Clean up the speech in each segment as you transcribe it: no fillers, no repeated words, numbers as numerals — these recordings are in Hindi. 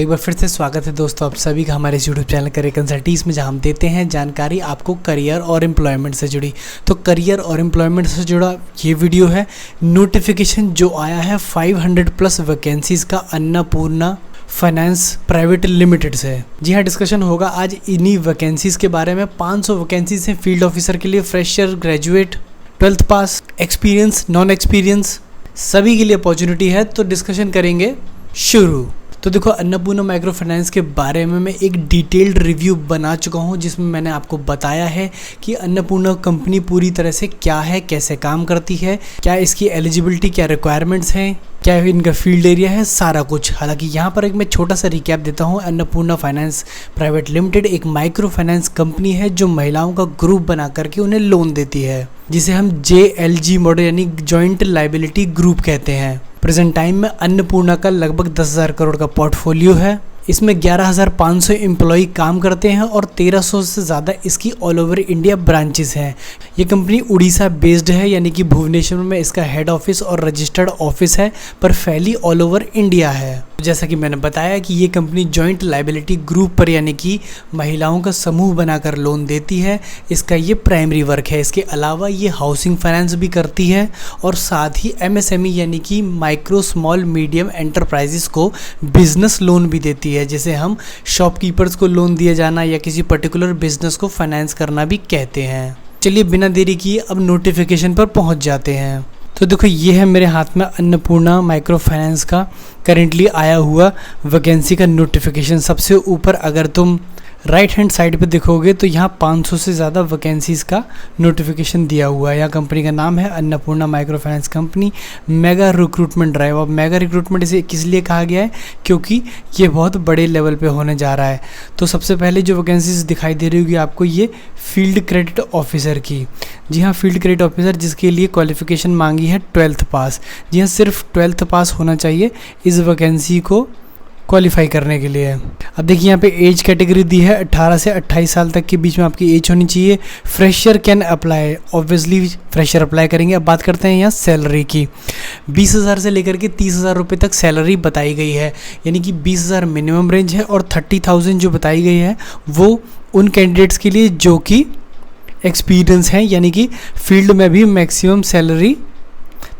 एक बार फिर से स्वागत है दोस्तों आप सभी का हमारे यूट्यूब चैनल करियर कंसल्टीज में, जहां हम देते हैं जानकारी आपको करियर और एम्प्लॉयमेंट से जुड़ी। तो करियर और एम्प्लॉयमेंट से जुड़ा ये वीडियो है। नोटिफिकेशन जो आया है 500+ वैकेंसीज का अन्नपूर्णा फाइनेंस प्राइवेट लिमिटेड से। जी हाँ, डिस्कशन होगा आज इन्हीं वैकेंसीज के बारे में। 500 वैकेंसीज हैं फील्ड ऑफिसर के लिए। फ्रेशर, ग्रेजुएट, 12th पास, एक्सपीरियंस, नॉन एक्सपीरियंस सभी के लिए अपॉर्चुनिटी है। तो डिस्कशन करेंगे शुरू। तो देखो, अन्नपूर्णा माइक्रो फाइनेंस के बारे में मैं एक डिटेल्ड रिव्यू बना चुका हूं, जिसमें मैंने आपको बताया है कि अन्नपूर्णा कंपनी पूरी तरह से क्या है, कैसे काम करती है, क्या इसकी एलिजिबिलिटी, क्या रिक्वायरमेंट्स हैं, क्या इनका फील्ड एरिया है, सारा कुछ। हालांकि यहाँ पर एक मैं छोटा सा रिकैप देता हूँ। अन्नपूर्णा फाइनेंस प्राइवेट लिमिटेड एक माइक्रो फाइनेंस कंपनी है जो महिलाओं का ग्रुप बना करके उन्हें लोन देती है, जिसे हम JLG मॉडल यानी जॉइंट लाइबिलिटी ग्रुप कहते हैं। प्रेजेंट टाइम में अन्नपूर्णा का लगभग 10,000 करोड़ का पोर्टफोलियो है। इसमें 11,500 एम्प्लॉय काम करते हैं और 1,300 से ज़्यादा इसकी ऑल ओवर इंडिया ब्रांचेस हैं। ये कंपनी उड़ीसा बेस्ड है, यानी कि भुवनेश्वर में इसका हेड ऑफिस और रजिस्टर्ड ऑफिस है, पर फैली ऑल ओवर इंडिया है। जैसा कि मैंने बताया कि ये कंपनी जॉइंट लाइबिलिटी ग्रुप पर यानी कि महिलाओं का समूह बनाकर लोन देती है। इसका ये प्राइमरी वर्क है। इसके अलावा ये हाउसिंग फाइनेंस भी करती है और साथ ही MSME यानी कि माइक्रो स्मॉल मीडियम एंटरप्राइजेस को बिजनेस लोन भी देती है, जिसे हम शॉपकीपर्स को लोन दिया जाना या किसी पर्टिकुलर बिजनेस को फाइनेंस करना भी कहते हैं। चलिए बिना देरी किए अब नोटिफिकेशन पर पहुंच जाते हैं। तो देखो, ये है मेरे हाथ में अन्नपूर्णा माइक्रो फाइनेंस का करेंटली आया हुआ वैकेंसी का नोटिफिकेशन। सबसे ऊपर अगर तुम राइट हैंड साइड पे देखोगे तो यहाँ 500 से ज़्यादा वैकेंसीज़ का नोटिफिकेशन दिया हुआ है। यहाँ कंपनी का नाम है Annapurna micro finance company mega recruitment drive. अब मेगा रिक्रूटमेंट इसे किस लिए कहा गया है, क्योंकि ये बहुत बड़े लेवल पे होने जा रहा है। तो सबसे पहले जो वैकेंसीज दिखाई दे रही होगी आपको, ये फील्ड क्रेडिट ऑफिसर की। जी हाँ, फील्ड क्रेडिट ऑफिसर, जिसके लिए क्वालिफिकेशन मांगी है 12th पास। जी हाँ, सिर्फ 12th पास होना चाहिए इस वैकेंसी को क्वालिफाई करने के लिए। अब देखिए, यहाँ पे एज कैटेगरी दी है 18 से 28 साल तक के बीच में आपकी एज होनी चाहिए। Fresher can apply, obviously fresher apply करेंगे। अब बात करते हैं यहाँ सैलरी की। 20,000 से लेकर के 30,000 रुपये तक सैलरी बताई गई है, यानी कि 20,000 मिनिमम रेंज है और 30,000 जो बताई गई है वो उन कैंडिडेट्स के लिए जो कि एक्सपीरियंस हैं, यानी कि फील्ड में भी मैक्सिमम सैलरी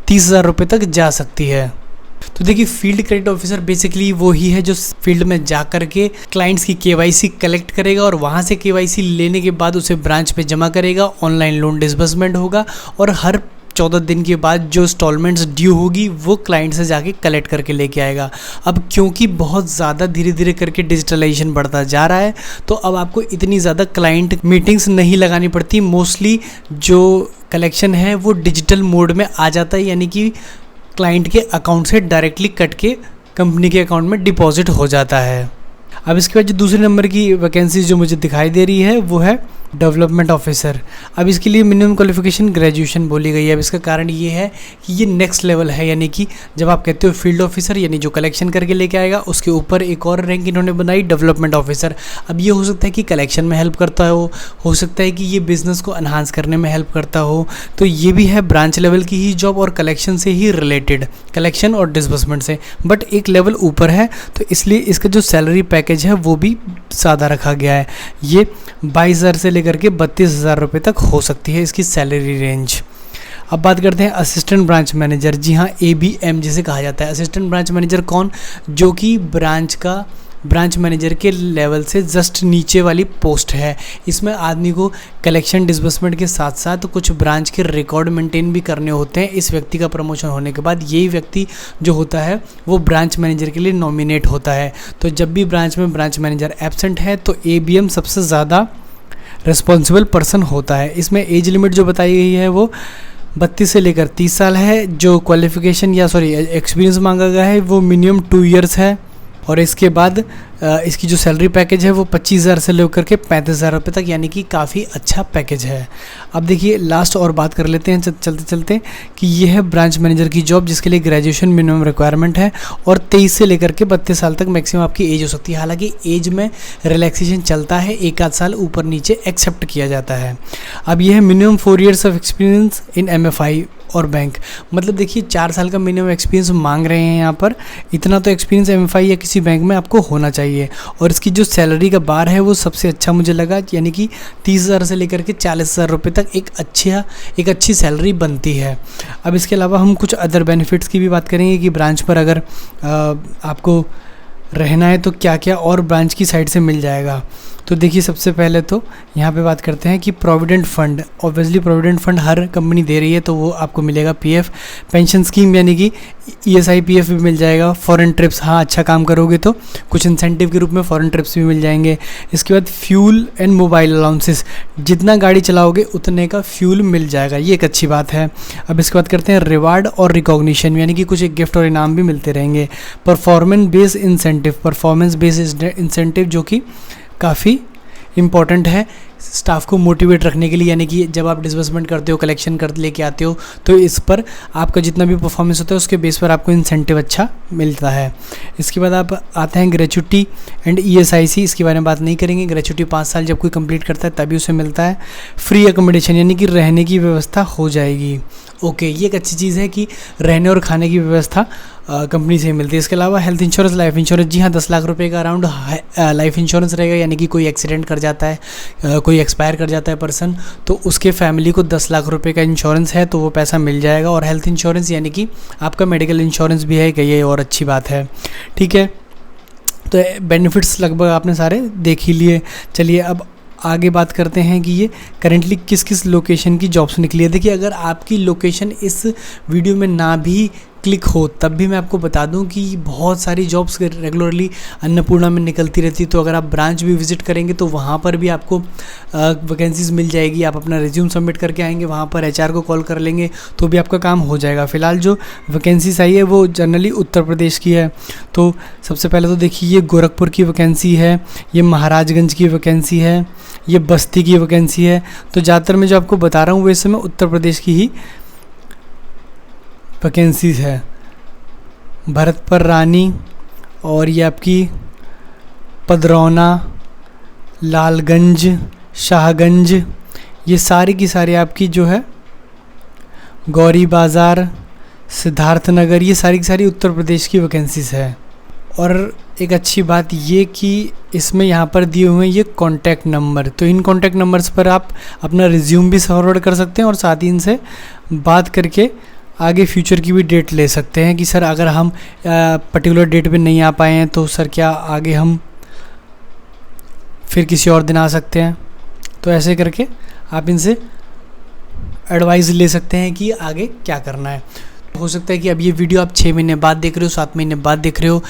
30,000 रुपये तक जा सकती है। तो देखिए, फील्ड क्रेडिट ऑफिसर बेसिकली वो ही है जो फील्ड में जा करके क्लाइंट्स की KYC कलेक्ट करेगा और वहाँ से KYC लेने के बाद उसे ब्रांच पे जमा करेगा। ऑनलाइन लोन डिसबर्समेंट होगा और हर 14 दिन के बाद जो इंस्टॉलमेंट्स ड्यू होगी वो क्लाइंट से जाके कलेक्ट करके लेके आएगा। अब क्योंकि बहुत ज़्यादा धीरे धीरे करके डिजिटलाइजेशन बढ़ता जा रहा है, तो अब आपको इतनी ज़्यादा क्लाइंट मीटिंग्स नहीं लगानी पड़ती। मोस्टली जो कलेक्शन है वो डिजिटल मोड में आ जाता है, यानी कि क्लाइंट के अकाउंट से डायरेक्टली कट के कंपनी के अकाउंट में डिपॉजिट हो जाता है। अब इसके बाद जो दूसरे नंबर की वैकेंसी जो मुझे दिखाई दे रही है वो है डेवलपमेंट ऑफिसर। अब इसके लिए मिनिमम क्वालिफिकेशन ग्रेजुएशन बोली गई है। अब इसका कारण ये है कि ये नेक्स्ट लेवल है, यानी कि जब आप कहते हो फील्ड ऑफिसर यानी जो कलेक्शन करके लेके आएगा, उसके ऊपर एक और रैंक इन्होंने बनाई डेवलपमेंट ऑफिसर। अब ये हो सकता है कि कलेक्शन में हेल्प करता हो सकता है कि ये बिज़नेस को एनहांस करने में हेल्प करता हो। तो ये भी है ब्रांच लेवल की ही जॉब और कलेक्शन से ही रिलेटेड, कलेक्शन और डिसबर्समेंट से, बट एक लेवल ऊपर है। तो इसलिए इसका जो सैलरी पैकेज है वो भी सादा रखा गया है। ये 22,000 से लेकर के 32,000 रुपये तक हो सकती है इसकी सैलरी रेंज। अब बात करते हैं असिस्टेंट ब्रांच मैनेजर। जी हाँ, ABM जिसे कहा जाता है। असिस्टेंट ब्रांच मैनेजर कौन, जो कि ब्रांच मैनेजर के लेवल से जस्ट नीचे वाली पोस्ट है। इसमें आदमी को कलेक्शन डिसबर्समेंट के साथ साथ कुछ ब्रांच के रिकॉर्ड मेंटेन भी करने होते हैं। इस व्यक्ति का प्रमोशन होने के बाद यही व्यक्ति जो होता है वो ब्रांच मैनेजर के लिए नॉमिनेट होता है। तो जब भी ब्रांच में ब्रांच मैनेजर एब्सेंट है तो ABM सबसे ज़्यादा रिस्पॉन्सिबल पर्सन होता है। इसमें एज लिमिट जो बताई गई है वो 32 से लेकर 30 साल है। जो क्वालिफिकेशन एक्सपीरियंस मांगा गया है वो मिनिमम 2 ईयर्स है। और इसके बाद इसकी जो सैलरी पैकेज है वो 25,000 से लेकर के 35,000 रुपये तक, यानी कि काफ़ी अच्छा पैकेज है। अब देखिए लास्ट और बात कर लेते हैं चलते चलते कि ये है ब्रांच मैनेजर की जॉब, जिसके लिए ग्रेजुएशन मिनिमम रिक्वायरमेंट है और 23 से लेकर के 32 साल तक मैक्सिमम आपकी एज हो सकती है। हालांकि एज में रिलैक्सेशन चलता है, एक आध साल ऊपर नीचे एक्सेप्ट किया जाता है। अब यह है minimum 4 years of experience in MFI और बैंक, मतलब देखिए 4 साल का मिनिमम एक्सपीरियंस मांग रहे हैं यहाँ पर। इतना तो एक्सपीरियंस MFI या किसी बैंक में आपको होना चाहिए। और इसकी जो सैलरी का बार है वो सबसे अच्छा मुझे लगा, यानी कि 30,000 से लेकर के 40,000 रुपये तक एक अच्छी सैलरी बनती है। अब इसके अलावा हम कुछ अदर बेनिफिट्स की भी बात करेंगे कि ब्रांच पर अगर आपको रहना है तो क्या क्या और ब्रांच की साइड से मिल जाएगा। तो देखिए सबसे पहले तो यहाँ पे बात करते हैं कि provident fund, obviously provident fund हर कंपनी दे रही है तो वो आपको मिलेगा। PF पेंशन स्कीम यानी कि ESI PF भी मिल जाएगा। फॉरेन ट्रिप्स, हाँ अच्छा काम करोगे तो कुछ इंसेंटिव के रूप में फॉरेन ट्रिप्स भी मिल जाएंगे। इसके बाद फ्यूल एंड मोबाइल अलाउंसेस, जितना गाड़ी चलाओगे उतने का फ्यूल मिल जाएगा, ये एक अच्छी बात है। अब इसके बाद करते हैं रिवार्ड और रिकॉग्निशन, यानी कि कुछ एक गिफ्ट और इनाम भी मिलते रहेंगे। परफॉर्मेंस बेस्ड इंसेंटिव जो कि काफ़ी इम्पॉर्टेंट है स्टाफ को मोटिवेट रखने के लिए, यानी कि जब आप डिसबर्समेंट करते हो, कलेक्शन कर लेके आते हो, तो इस पर आपका जितना भी परफॉर्मेंस होता है उसके बेस पर आपको इंसेंटिव अच्छा मिलता है। इसके बाद आप आते हैं ग्रेचुटी एंड ESIC, इसके बारे में बात नहीं करेंगे। ग्रेचुटी 5 साल जब कोई कंप्लीट करता है तभी उसे मिलता है। फ्री अकोमोडेशन, यानी कि रहने की व्यवस्था हो जाएगी। ओके, ये एक अच्छी चीज़ है कि रहने और खाने की व्यवस्था कंपनी से मिलती है। इसके अलावा हेल्थ इंश्योरेंस, लाइफ इंश्योरेंस, जी हाँ 10 लाख रुपए का अराउंड लाइफ इंश्योरेंस रहेगा, यानी कि कोई एक्सीडेंट कर जाता है, कोई एक्सपायर कर जाता है पर्सन, तो उसके फैमिली को 10 लाख रुपए का इंश्योरेंस है तो वो पैसा मिल जाएगा। और हेल्थ इंश्योरेंस यानी कि आपका मेडिकल इंश्योरेंस भी है, ये और अच्छी बात है। ठीक है, तो बेनिफिट्स लगभग आपने सारे देख ही लिए। चलिए अब आगे बात करते हैं कि ये करेंटली किस किस लोकेशन की जॉब्स निकली है। देखिए अगर आपकी लोकेशन इस वीडियो में ना भी क्लिक हो तब भी मैं आपको बता दूं कि बहुत सारी जॉब्स रेगुलरली अन्नपूर्णा में निकलती रहती है। तो अगर आप ब्रांच भी विजिट करेंगे तो वहाँ पर भी आपको वैकेंसीज़ मिल जाएगी। आप अपना रिज्यूम सबमिट करके आएंगे, वहाँ पर HR को कॉल कर लेंगे तो भी आपका काम हो जाएगा। फ़िलहाल जो वैकेंसीज आई है वो जनरली उत्तर प्रदेश की है। तो सबसे पहले तो देखिए ये गोरखपुर की वैकेंसी है, ये महाराजगंज की वैकेंसी है, ये बस्ती की वैकेंसी है। तो ज़्यादातर मैं जो आपको बता रहा हूँ वो इस समय उत्तर प्रदेश की ही वैकेंसीज है। भरतपुर रानी और ये आपकी पदरौना, लालगंज, शाहगंज, ये सारी की सारी आपकी जो है गौरी बाज़ार, सिद्धार्थनगर, ये सारी की सारी उत्तर प्रदेश की वैकेंसीज है। और एक अच्छी बात ये कि इसमें यहाँ पर दिए हुए हैं ये कॉन्टैक्ट नंबर, तो इन कॉन्टैक्ट नंबर्स पर आप अपना रिज्यूम भी फॉरवर्ड कर सकते हैं और साथ ही इनसे बात करके आगे फ्यूचर की भी डेट ले सकते हैं कि सर अगर हम पर्टिकुलर डेट पे नहीं आ पाए हैं तो सर क्या आगे हम फिर किसी और दिन आ सकते हैं। तो ऐसे करके आप इनसे एडवाइस ले सकते हैं कि आगे क्या करना है। हो सकता है कि अब ये वीडियो आप 6 महीने बाद देख रहे हो, 7 महीने बाद देख रहे हो।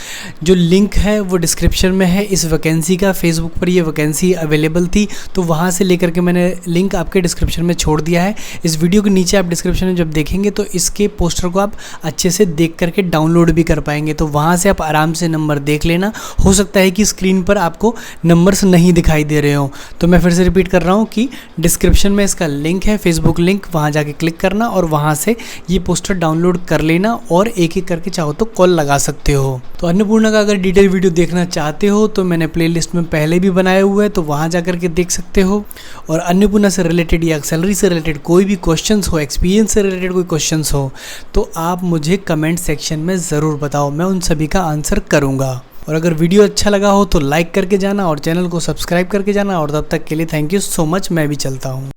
जो लिंक है वो डिस्क्रिप्शन में है इस वैकेंसी का। फेसबुक पर ये वैकेंसी अवेलेबल थी तो वहाँ से लेकर के मैंने लिंक आपके डिस्क्रिप्शन में छोड़ दिया है। इस वीडियो के नीचे आप डिस्क्रिप्शन में जब देखेंगे तो इसके पोस्टर को आप अच्छे से देख करके डाउनलोड भी कर पाएंगे। तो वहाँ से आप आराम से नंबर देख लेना। हो सकता है कि स्क्रीन पर आपको नंबर्स नहीं दिखाई दे रहे हो, तो मैं फिर से रिपीट कर रहा हूँ कि डिस्क्रिप्शन में इसका लिंक है, फेसबुक लिंक, वहाँ जाके क्लिक करना और वहाँ से ये पोस्टर डाउनलोड कर लेना और एक एक करके चाहो तो कॉल लगा सकते हो। तो अन्नपूर्णा का अगर डिटेल वीडियो देखना चाहते हो तो मैंने प्लेलिस्ट में पहले भी बनाया हुआ है, तो वहां जाकर के देख सकते हो। और अन्नपूर्णा से रिलेटेड या सैलरी से रिलेटेड कोई भी क्वेश्चंस हो, एक्सपीरियंस से रिलेटेड कोई क्वेश्चंस हो तो आप मुझे कमेंट सेक्शन में ज़रूर बताओ, मैं उन सभी का आंसर करूँगा। और अगर वीडियो अच्छा लगा हो तो लाइक करके जाना और चैनल को सब्सक्राइब करके जाना। और तब तक के लिए थैंक यू सो मच, मैं भी चलता हूँ।